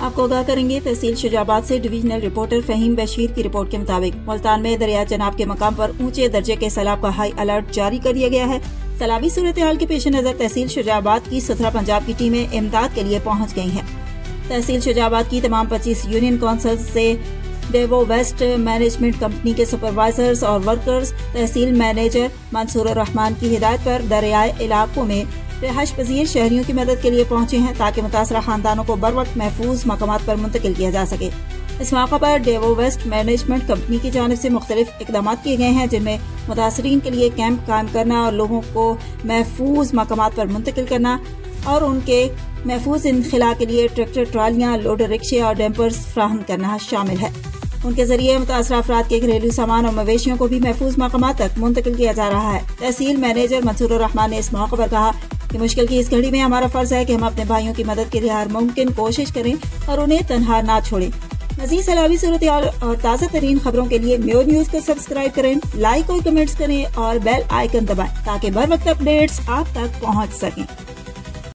آپ کو آگاہ کریں گے تحصیل شجاعت سے ڈویژنل رپورٹر فہیم بشیر کی رپورٹ کے مطابق ملتان میں دریائے چناب کے مقام پر اونچے درجے کے سیلاب کا ہائی الرٹ جاری کر دیا گیا ہے۔ سیلابی صورتحال کے پیش نظر تحصیل شجاعت کی 17 پنجاب کی ٹیمیں امداد کے لیے پہنچ گئی ہیں۔ تحصیل شجاعت کی تمام 25 یونین کونسل سے ڈیوو ویسٹ مینجمنٹ کمپنی کے سپروائزرز اور ورکرز تحصیل مینیجر منصور الرحمان کی ہدایت پر دریائے علاقوں میں رہائش پذیر شہریوں کی مدد کے لیے پہنچے ہیں تاکہ متاثرہ خاندانوں کو بروقت محفوظ مقامات پر منتقل کیا جا سکے۔ اس موقع پر ڈیوو ویسٹ مینجمنٹ کمپنی کی جانب سے مختلف اقدامات کیے گئے ہیں، جن میں متاثرین کے لیے کیمپ قائم کرنا اور لوگوں کو محفوظ مقامات پر منتقل کرنا اور ان کے محفوظ انخلاء کے لیے ٹریکٹر ٹرالیاں، لوڈر رکشے اور ڈیمپرز فراہم کرنا شامل ہے۔ ان کے ذریعے متاثرہ افراد کے گھریلو سامان اور مویشیوں کو بھی محفوظ مقامات تک منتقل کیا جا رہا ہے۔ تحصیل مینیجر منصور الرحمان نے اس موقع پر کہا کہ مشکل کی اس گھڑی میں ہمارا فرض ہے کہ ہم اپنے بھائیوں کی مدد کے لیے ہر ممکن کوشش کریں اور انہیں تنہا نہ چھوڑیں۔ مزید سیلابی صورتحال اور تازہ ترین خبروں کے لیے میو نیوز کو سبسکرائب کریں، لائک اور کمنٹس کریں اور بیل آئیکن دبائیں تاکہ بر وقت اپڈیٹس آپ تک پہنچ سکیں۔